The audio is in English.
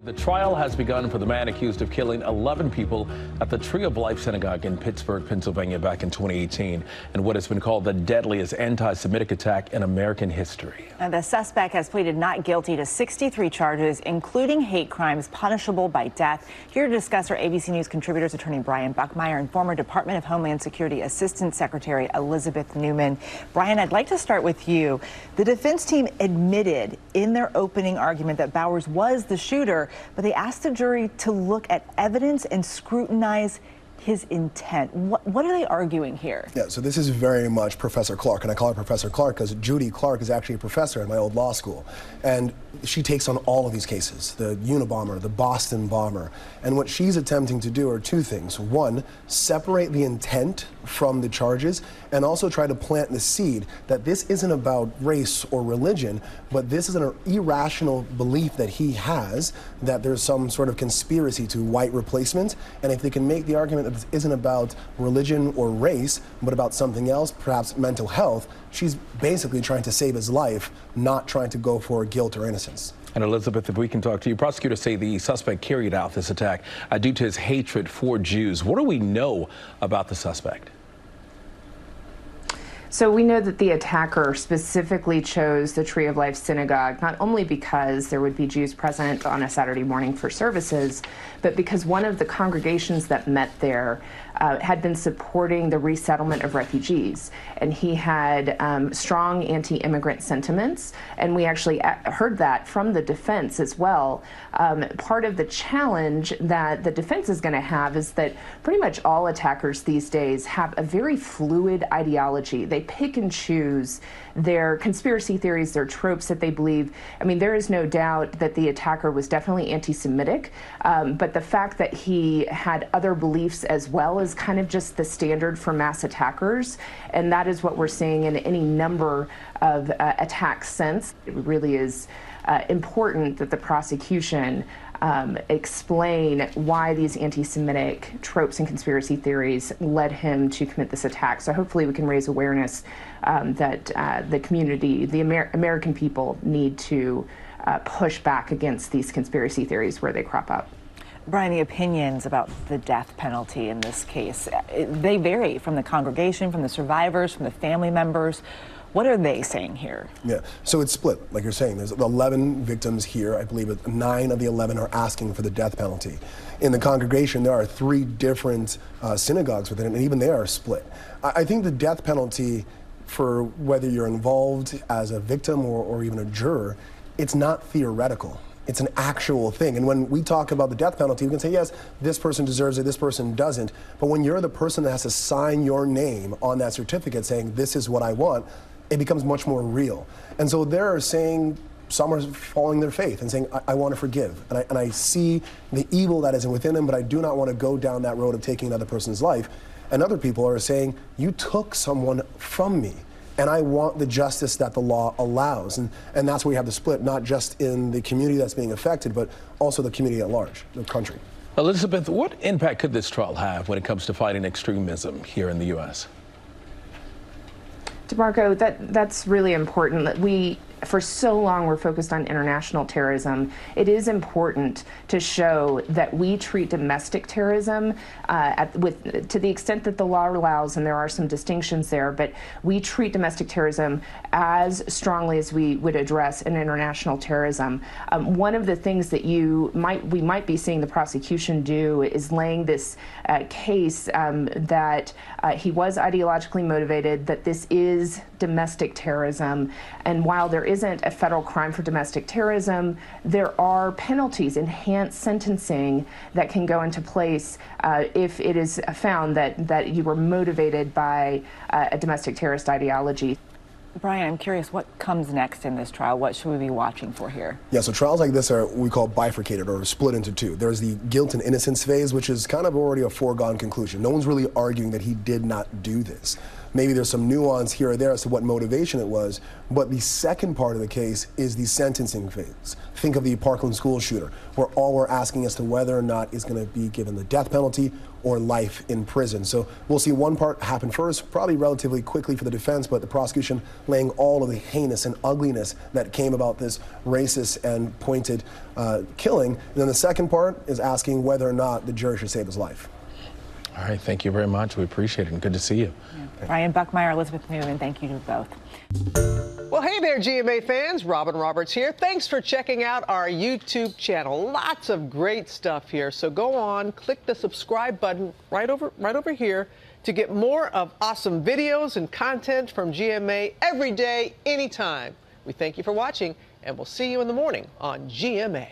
The trial has begun for the man accused of killing 11 people at the Tree of Life synagogue in Pittsburgh, Pennsylvania back in 2018, and what has been called the deadliest anti-Semitic attack in American history. And the suspect has pleaded not guilty to 63 charges, including hate crimes punishable by death. Here to discuss our ABC News contributors, attorney Brian Buckmire and former Department of Homeland Security Assistant Secretary Elizabeth Neumann. Brian, I'd like to start with you. The defense team admitted in their opening argument that Bowers was the shooter, but they asked the jury to look at evidence and scrutinize his intent. What are they arguing here? Yeah, so this is very much Professor Clark, and I call her Professor Clark because Judy Clark is actually a professor at my old law school, and she takes on all of these cases, the Unabomber, the Boston bomber, and what she's attempting to do are two things. One, separate the intent from the charges, and also try to plant the seed that this isn't about race or religion, but this is an irrational belief that he has that there's some sort of conspiracy to white replacement, and if they can make the argument that this isn't about religion or race, but about something else, perhaps mental health, she's basically trying to save his life, not trying to go for guilt or innocence. And Elizabeth, if we can talk to you, prosecutors say the suspect carried out this attack due to his hatred for Jews. What do we know about the suspect? So we know that the attacker specifically chose the Tree of Life synagogue, not only because there would be Jews present on a Saturday morning for services, but because one of the congregations that met there had been supporting the resettlement of refugees. And he had strong anti-immigrant sentiments, and we actually heard that from the defense as well. Part of the challenge that the defense is going to have is that pretty much all attackers these days have a very fluid ideology. They pick and choose their conspiracy theories, their tropes that they believe. I mean, there is no doubt that the attacker was definitely anti-Semitic, but the fact that he had other beliefs as well is kind of just the standard for mass attackers, and that is what we're seeing in any number of attacks since. It really is important that the prosecution explain why these anti-Semitic tropes and conspiracy theories led him to commit this attack. So hopefully we can raise awareness that the community, the American people, need to push back against these conspiracy theories where they crop up. Brian, the opinions about the death penalty in this case, they vary from the congregation, from the survivors, from the family members. What are they saying here? Yeah, so it's split, like you're saying. There's 11 victims here. I believe 9 of the 11 are asking for the death penalty. In the congregation, there are 3 different synagogues within it, and even they are split. I think the death penalty, for whether you're involved as a victim or even a juror, it's not theoretical. It's an actual thing. And when we talk about the death penalty, we can say, yes, this person deserves it, this person doesn't. But when you're the person that has to sign your name on that certificate saying, this is what I want, it becomes much more real. And so they're saying, some are following their faith and saying, I want to forgive. And I see the evil that is within them, but I do not want to go down that road of taking another person's life. And other people are saying, you took someone from me, and I want the justice that the law allows. And that's where we have the split, not just in the community that's being affected, but also the community at large, the country. Elizabeth, what impact could this trial have when it comes to fighting extremism here in the U.S.? DeMarco, that's really important. That for so long, we're focused on international terrorism. It is important to show that we treat domestic terrorism to the extent that the law allows, and there are some distinctions there, but we treat domestic terrorism as strongly as we would address an international terrorism. One of the things that we might be seeing the prosecution do is laying this case that he was ideologically motivated, that this is domestic terrorism, and while there isn't a federal crime for domestic terrorism, there are penalties, enhanced sentencing that can go into place if it is found that you were motivated by a domestic terrorist ideology. Brian, I'm curious, what comes next in this trial? What should we be watching for here? Yeah, so trials like this are what we call bifurcated or split into 2. There's the guilt and innocence phase, which is kind of already a foregone conclusion. No one's really arguing that he did not do this. Maybe there's some nuance here or there as to what motivation it was, but the second part of the case is the sentencing phase. Think of the Parkland school shooter, where all we're asking as to whether or not is going to be given the death penalty or life in prison. So we'll see one part happen first, probably relatively quickly for the defense, but the prosecution laying all of the heinous and ugliness that came about this racist and pointed killing. And then the second part is asking whether or not the jury should save his life. All right, thank you very much. We appreciate it, and good to see you. Yeah. Brian Buckmire, Elizabeth Neumann, thank you to both. Well, hey there, GMA fans. Robin Roberts here. Thanks for checking out our YouTube channel. Lots of great stuff here. So go on, click the subscribe button right over here to get more of awesome videos and content from GMA every day, anytime. We thank you for watching, and we'll see you in the morning on GMA.